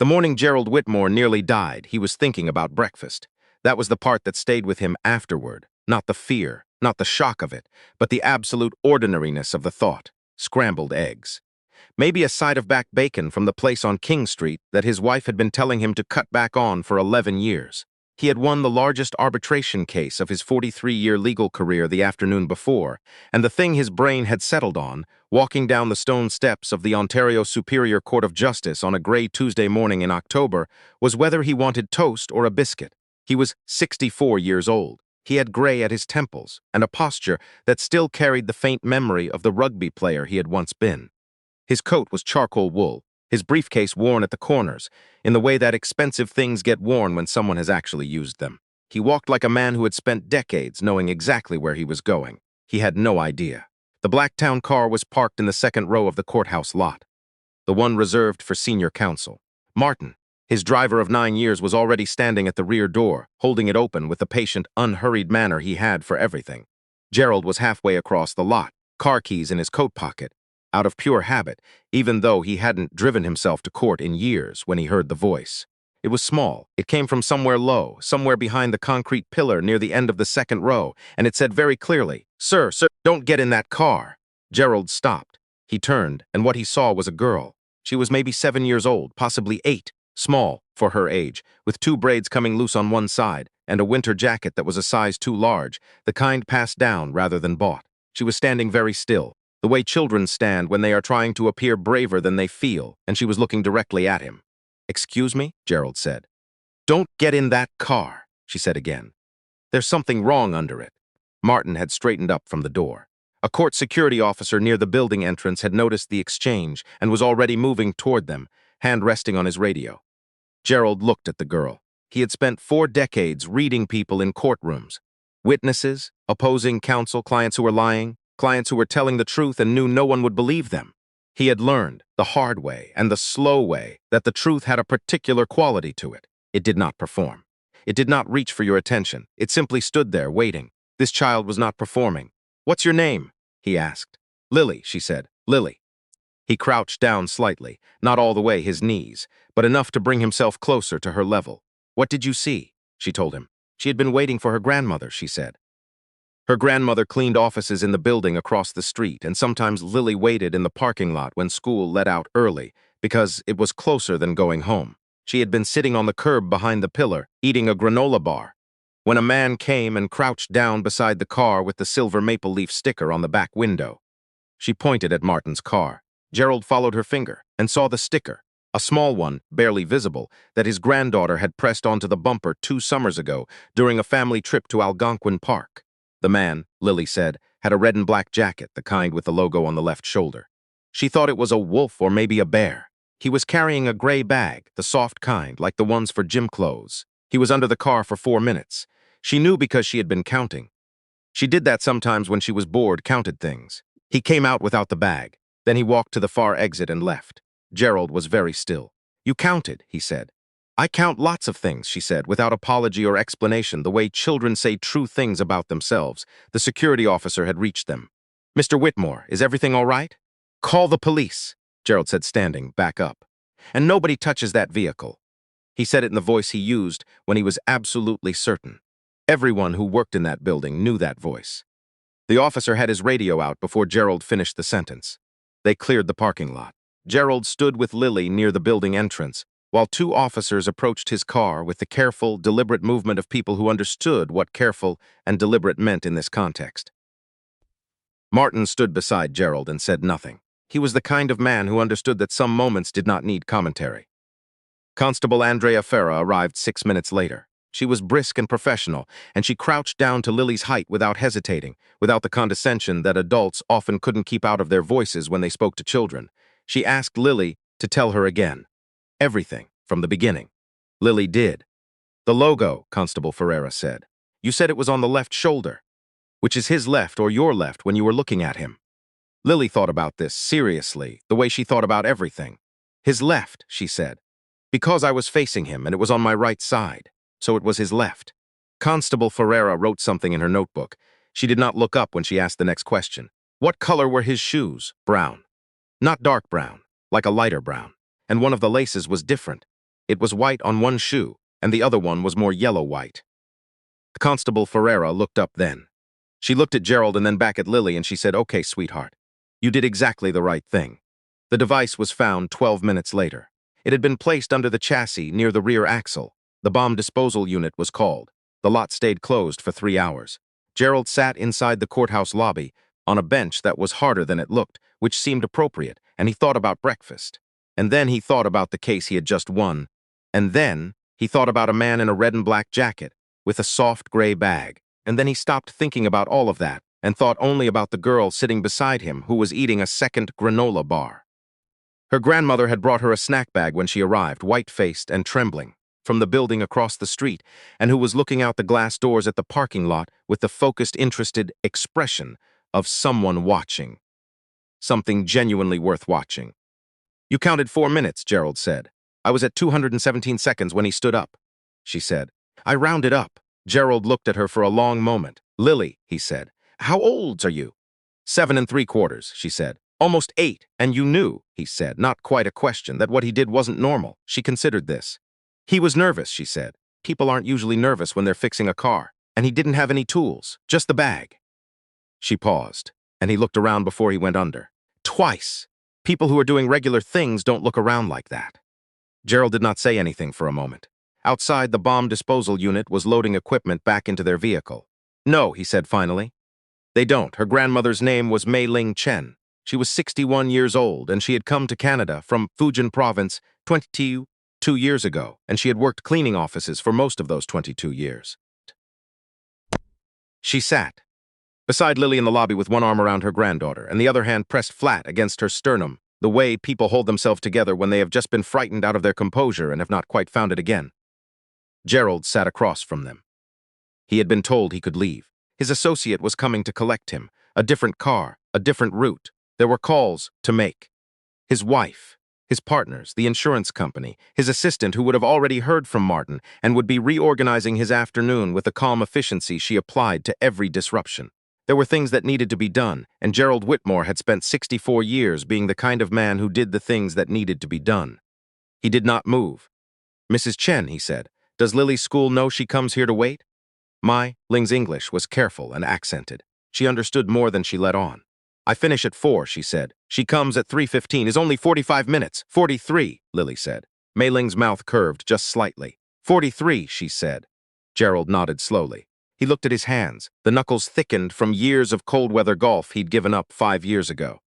The morning Gerald Whitmore nearly died, he was thinking about breakfast. That was the part that stayed with him afterward. Not the fear, not the shock of it, but the absolute ordinariness of the thought. Scrambled eggs. Maybe a side of back bacon from the place on King Street that his wife had been telling him to cut back on for 11 years. He had won the largest arbitration case of his 43-year legal career the afternoon before, and the thing his brain had settled on, walking down the stone steps of the Ontario Superior Court of Justice on a gray Tuesday morning in October, was whether he wanted toast or a biscuit. He was 64 years old. He had gray at his temples, and a posture that still carried the faint memory of the rugby player he had once been. His coat was charcoal wool, his briefcase worn at the corners, in the way that expensive things get worn when someone has actually used them. He walked like a man who had spent decades knowing exactly where he was going. He had no idea. The Blacktown car was parked in the second row of the courthouse lot, the one reserved for senior counsel. Martin, his driver of 9 years, was already standing at the rear door, holding it open with the patient, unhurried manner he had for everything. Gerald was halfway across the lot, car keys in his coat pocket, out of pure habit, even though he hadn't driven himself to court in years when he heard the voice. It was small. It came from somewhere low, somewhere behind the concrete pillar near the end of the second row, and it said very clearly, "Sir, don't get in that car." Gerald stopped. He turned, and what he saw was a girl. She was maybe 7 years old, possibly 8, small for her age, with 2 braids coming loose on one side, and a winter jacket that was a size too large, the kind passed down rather than bought. She was standing very still, the way children stand when they are trying to appear braver than they feel, and she was looking directly at him. "Excuse me?" Gerald said. "Don't get in that car," she said again. "There's something wrong under it." Martin had straightened up from the door. A court security officer near the building entrance had noticed the exchange and was already moving toward them, hand resting on his radio. Gerald looked at the girl. He had spent 4 decades reading people in courtrooms. Witnesses, opposing counsel, clients who were lying, clients who were telling the truth and knew no one would believe them. He had learned, the hard way and the slow way, that the truth had a particular quality to it. It did not perform. It did not reach for your attention. It simply stood there, waiting. This child was not performing. "What's your name?" he asked. "Lily," she said. "Lily." He crouched down slightly, not all the way his knees, but enough to bring himself closer to her level. "What did you see?" she told him. She had been waiting for her grandmother, she said. Her grandmother cleaned offices in the building across the street, and sometimes Lily waited in the parking lot when school let out early, because it was closer than going home. She had been sitting on the curb behind the pillar, eating a granola bar, when a man came and crouched down beside the car with the silver maple leaf sticker on the back window. She pointed at Martin's car. Gerald followed her finger and saw the sticker, a small one, barely visible, that his granddaughter had pressed onto the bumper 2 summers ago during a family trip to Algonquin Park. The man, Lily said, had a red and black jacket, the kind with the logo on the left shoulder. She thought it was a wolf or maybe a bear. He was carrying a gray bag, the soft kind, like the ones for gym clothes. He was under the car for 4 minutes. She knew because she had been counting. She did that sometimes when she was bored, counted things. He came out without the bag. Then he walked to the far exit and left. Gerald was very still. "You counted," he said. "I count lots of things," she said, without apology or explanation, the way children say true things about themselves. The security officer had reached them. "Mr. Whitmore, is everything all right?" "Call the police," Gerald said, standing back up. "And nobody touches that vehicle." He said it in the voice he used when he was absolutely certain. Everyone who worked in that building knew that voice. The officer had his radio out before Gerald finished the sentence. They cleared the parking lot. Gerald stood with Lily near the building entrance, while 2 officers approached his car with the careful, deliberate movement of people who understood what careful and deliberate meant in this context. Martin stood beside Gerald and said nothing. He was the kind of man who understood that some moments did not need commentary. Constable Andrea Farah arrived 6 minutes later. She was brisk and professional, and she crouched down to Lily's height without hesitating, without the condescension that adults often couldn't keep out of their voices when they spoke to children. She asked Lily to tell her again. Everything, from the beginning. Lily did. "The logo," Constable Ferreira said. "You said it was on the left shoulder. Which is his left or your left when you were looking at him?" Lily thought about this seriously, the way she thought about everything. "His left," she said. "Because I was facing him and it was on my right side. So it was his left." Constable Ferreira wrote something in her notebook. She did not look up when she asked the next question. "What color were his shoes?" "Brown." "Not dark brown, like a lighter brown. And one of the laces was different." It was white on one shoe, and the other one was more yellow-white. Constable Ferreira looked up then. She looked at Gerald and then back at Lily, and she said, "Okay, sweetheart. You did exactly the right thing." The device was found 12 minutes later. It had been placed under the chassis near the rear axle. The bomb disposal unit was called. The lot stayed closed for 3 hours. Gerald sat inside the courthouse lobby on a bench that was harder than it looked, which seemed appropriate, and he thought about breakfast. And then he thought about the case he had just won. And then he thought about a man in a red and black jacket with a soft gray bag. And then he stopped thinking about all of that and thought only about the girl sitting beside him who was eating a second granola bar. Her grandmother had brought her a snack bag when she arrived, white-faced and trembling, from the building across the street, and who was looking out the glass doors at the parking lot with the focused, interested expression of someone watching. Something genuinely worth watching. "You counted 4 minutes," Gerald said. "I was at 217 seconds when he stood up," she said. "I rounded up." Gerald looked at her for a long moment. "Lily," he said, "how old are you?" 7 3/4, she said. "Almost 8, and you knew," he said, not quite a question, that what he did wasn't normal. She considered this. "He was nervous," she said. "People aren't usually nervous when they're fixing a car. And he didn't have any tools, just the bag." She paused, and he looked around before he went under. "Twice. People who are doing regular things don't look around like that." Gerald did not say anything for a moment. Outside, the bomb disposal unit was loading equipment back into their vehicle. "No," he said finally. "They don't." Her grandmother's name was Mei Ling Chen. She was 61 years old, and she had come to Canada from Fujian province 22 years ago, and she had worked cleaning offices for most of those 22 years. She sat beside Lily in the lobby with one arm around her granddaughter and the other hand pressed flat against her sternum, the way people hold themselves together when they have just been frightened out of their composure and have not quite found it again. Gerald sat across from them. He had been told he could leave. His associate was coming to collect him. A different car, a different route. There were calls to make. His wife, his partners, the insurance company, his assistant who would have already heard from Martin and would be reorganizing his afternoon with the calm efficiency she applied to every disruption. There were things that needed to be done, and Gerald Whitmore had spent 64 years being the kind of man who did the things that needed to be done. He did not move. "Mrs. Chen," he said, "does Lily's school know she comes here to wait?" Mai Ling's English was careful and accented. She understood more than she let on. "I finish at 4, she said. "She comes at 3:15, is only 45 minutes. 43, Lily said. Mei Ling's mouth curved just slightly. 43, she said. Gerald nodded slowly. He looked at his hands. The knuckles thickened from years of cold-weather golf he'd given up 5 years ago.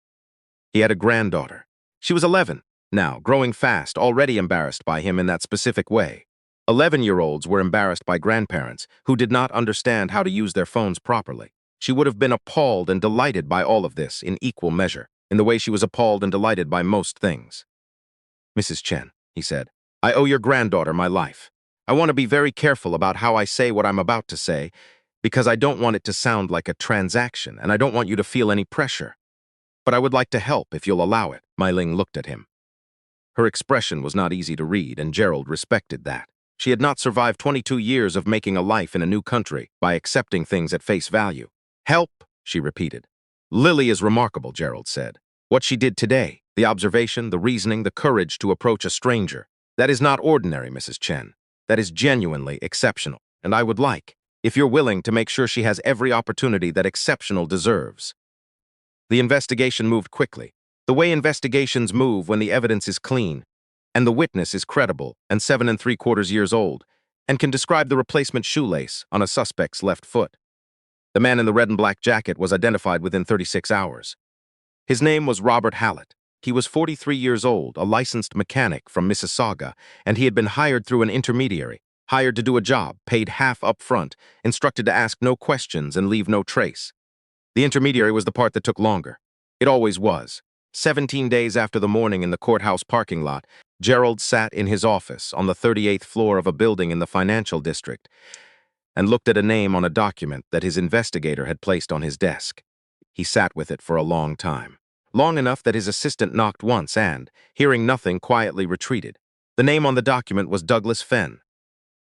He had a granddaughter. She was 11, now, growing fast, already embarrassed by him in that specific way. 11-year-olds were embarrassed by grandparents who did not understand how to use their phones properly. She would have been appalled and delighted by all of this in equal measure, in the way she was appalled and delighted by most things. "Mrs. Chen," he said, "I owe your granddaughter my life. I want to be very careful about how I say what I'm about to say, because I don't want it to sound like a transaction, and I don't want you to feel any pressure. But I would like to help if you'll allow it." Mei Ling looked at him. Her expression was not easy to read, and Gerald respected that. She had not survived 22 years of making a life in a new country by accepting things at face value. "Help," she repeated. "Lily is remarkable," Gerald said. "What she did today, the observation, the reasoning, the courage to approach a stranger, that is not ordinary, Mrs. Chen. That is genuinely exceptional, and I would like, if you're willing, to make sure she has every opportunity that exceptional deserves." The investigation moved quickly, the way investigations move when the evidence is clean, and the witness is credible and 7 3/4 years old, and can describe the replacement shoelace on a suspect's left foot. The man in the red and black jacket was identified within 36 hours. His name was Robert Hallett. He was 43 years old, a licensed mechanic from Mississauga, and he had been hired through an intermediary, hired to do a job, paid half up front, instructed to ask no questions and leave no trace. The intermediary was the part that took longer. It always was. 17 days after the morning in the courthouse parking lot, Gerald sat in his office on the 38th floor of a building in the financial district and looked at a name on a document that his investigator had placed on his desk. He sat with it for a long time. Long enough that his assistant knocked once and, hearing nothing, quietly retreated. The name on the document was Douglas Fenn.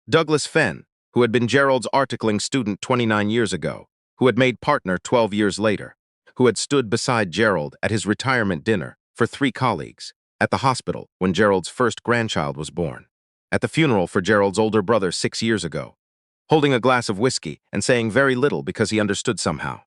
Douglas Fenn, who had been Gerald's articling student 29 years ago, who had made partner 12 years later, who had stood beside Gerald at his retirement dinner for 3 colleagues, at the hospital when Gerald's first grandchild was born. at the funeral for Gerald's older brother 6 years ago, holding a glass of whiskey and saying very little because he understood somehow.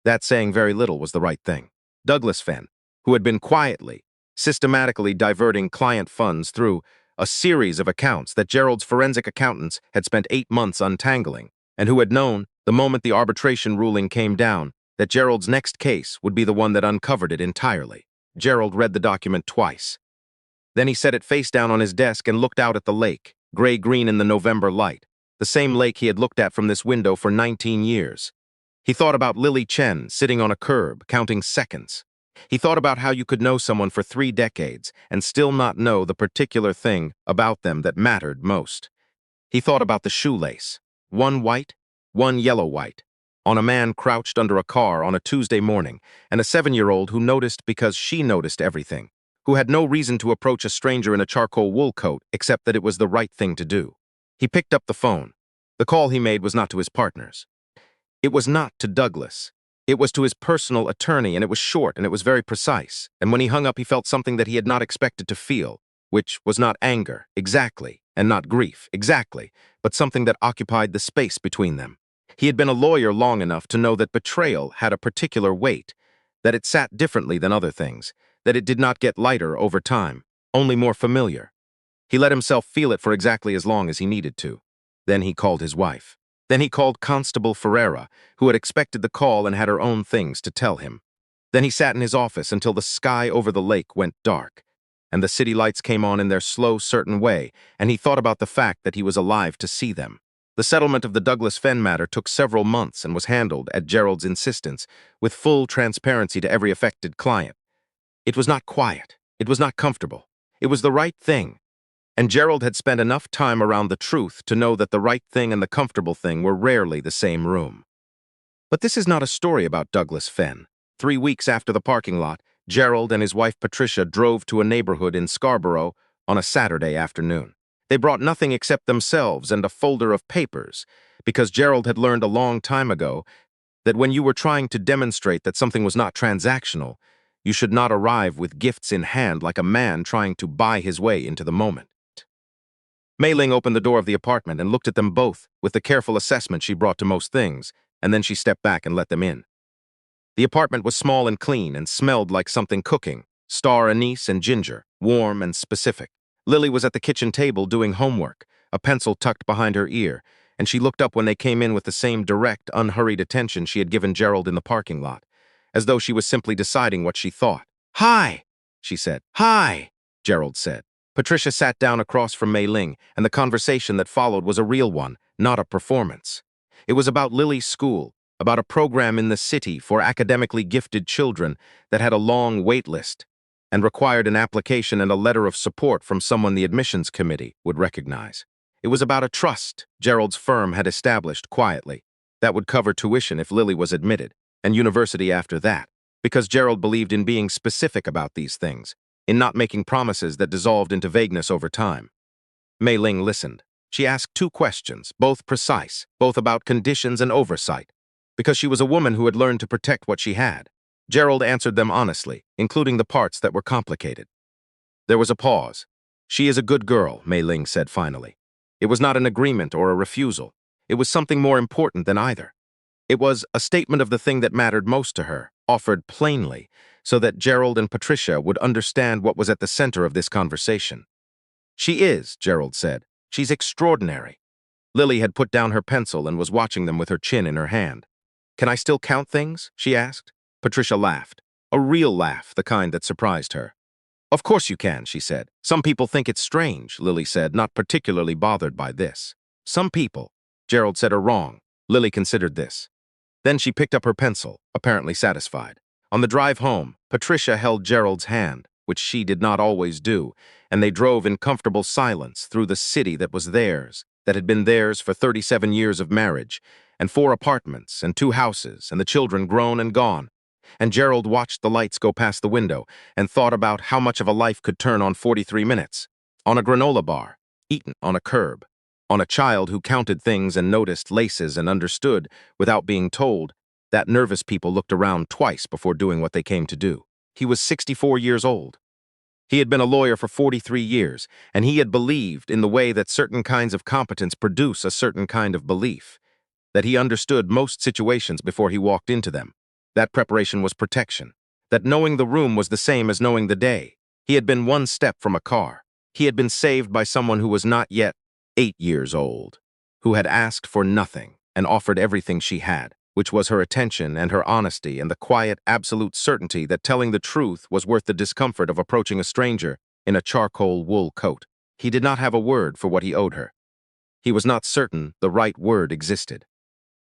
That saying very little was the right thing. Douglas Fenn, who had been quietly, systematically diverting client funds through a series of accounts that Gerald's forensic accountants had spent 8 months untangling, and who had known, the moment the arbitration ruling came down, that Gerald's next case would be the one that uncovered it entirely. Gerald read the document twice. Then he set it face down on his desk and looked out at the lake, gray-green in the November light, the same lake he had looked at from this window for 19 years. He thought about Lily Chen sitting on a curb, counting seconds. He thought about how you could know someone for 3 decades and still not know the particular thing about them that mattered most. He thought about the shoelace, one white, one yellow-white, on a man crouched under a car on a Tuesday morning, and a 7-year-old who noticed because she noticed everything, who had no reason to approach a stranger in a charcoal wool coat except that it was the right thing to do. He picked up the phone. The call he made was not to his partners. It was not to Douglas. It was to his personal attorney, and it was short, and it was very precise. And when he hung up, he felt something that he had not expected to feel, which was not anger, exactly, and not grief, exactly, but something that occupied the space between them. He had been a lawyer long enough to know that betrayal had a particular weight, that it sat differently than other things, that it did not get lighter over time, only more familiar. He let himself feel it for exactly as long as he needed to. Then he called his wife. Then he called Constable Ferreira, who had expected the call and had her own things to tell him. Then he sat in his office until the sky over the lake went dark, and the city lights came on in their slow, certain way, and he thought about the fact that he was alive to see them. The settlement of the Douglas Fenn matter took several months and was handled, at Gerald's insistence, with full transparency to every affected client. It was not quiet. It was not comfortable. It was the right thing. And Gerald had spent enough time around the truth to know that the right thing and the comfortable thing were rarely the same room. But this is not a story about Douglas Fenn. 3 weeks after the parking lot, Gerald and his wife Patricia drove to a neighborhood in Scarborough on a Saturday afternoon. They brought nothing except themselves and a folder of papers, because Gerald had learned a long time ago that when you were trying to demonstrate that something was not transactional, you should not arrive with gifts in hand like a man trying to buy his way into the moment. Mei Ling opened the door of the apartment and looked at them both with the careful assessment she brought to most things, and then she stepped back and let them in. The apartment was small and clean and smelled like something cooking, star anise and ginger, warm and specific. Lily was at the kitchen table doing homework, a pencil tucked behind her ear, and she looked up when they came in with the same direct, unhurried attention she had given Gerald in the parking lot, as though she was simply deciding what she thought. "Hi," she said. "Hi," Gerald said. Patricia sat down across from Mei Ling, and the conversation that followed was a real one, not a performance. It was about Lily's school, about a program in the city for academically gifted children that had a long wait list and required an application and a letter of support from someone the admissions committee would recognize. It was about a trust Gerald's firm had established quietly that would cover tuition if Lily was admitted, and university after that, because Gerald believed in being specific about these things, in not making promises that dissolved into vagueness over time. Mei Ling listened. She asked 2 questions, both precise, both about conditions and oversight, because she was a woman who had learned to protect what she had. Gerald answered them honestly, including the parts that were complicated. There was a pause. "She is a good girl," Mei Ling said finally. It was not an agreement or a refusal. It was something more important than either. It was a statement of the thing that mattered most to her, offered plainly, so that Gerald and Patricia would understand what was at the center of this conversation. "She is," Gerald said. "She's extraordinary." Lily had put down her pencil and was watching them with her chin in her hand. "Can I still count things?" she asked. Patricia laughed. A real laugh, the kind that surprised her. "Of course you can," she said. "Some people think it's strange," Lily said, not particularly bothered by this. "Some people," Gerald said, "are wrong." Lily considered this. Then she picked up her pencil, apparently satisfied. On the drive home, Patricia held Gerald's hand, which she did not always do, and they drove in comfortable silence through the city that was theirs, that had been theirs for 37 years of marriage, and 4 apartments and 2 houses, and the children grown and gone. And Gerald watched the lights go past the window and thought about how much of a life could turn on 43 minutes, on a granola bar, eaten on a curb, on a child who counted things and noticed laces and understood, without being told, that nervous people looked around twice before doing what they came to do. He was 64 years old. He had been a lawyer for 43 years, and he had believed in the way that certain kinds of competence produce a certain kind of belief, that he understood most situations before he walked into them. That preparation was protection, that knowing the room was the same as knowing the day. He had been one step from a car. He had been saved by someone who was not yet 8 years old, who had asked for nothing and offered everything she had, which was her attention and her honesty and the quiet, absolute certainty that telling the truth was worth the discomfort of approaching a stranger in a charcoal wool coat. He did not have a word for what he owed her. He was not certain the right word existed.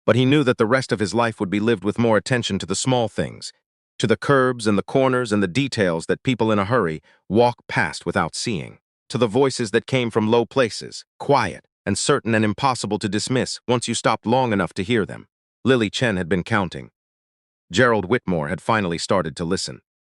But he knew that the rest of his life would be lived with more attention to the small things, to the curbs and the corners and the details that people in a hurry walk past without seeing, to the voices that came from low places, quiet and certain and impossible to dismiss once you stopped long enough to hear them. Lily Chen had been counting. Gerald Whitmore had finally started to listen.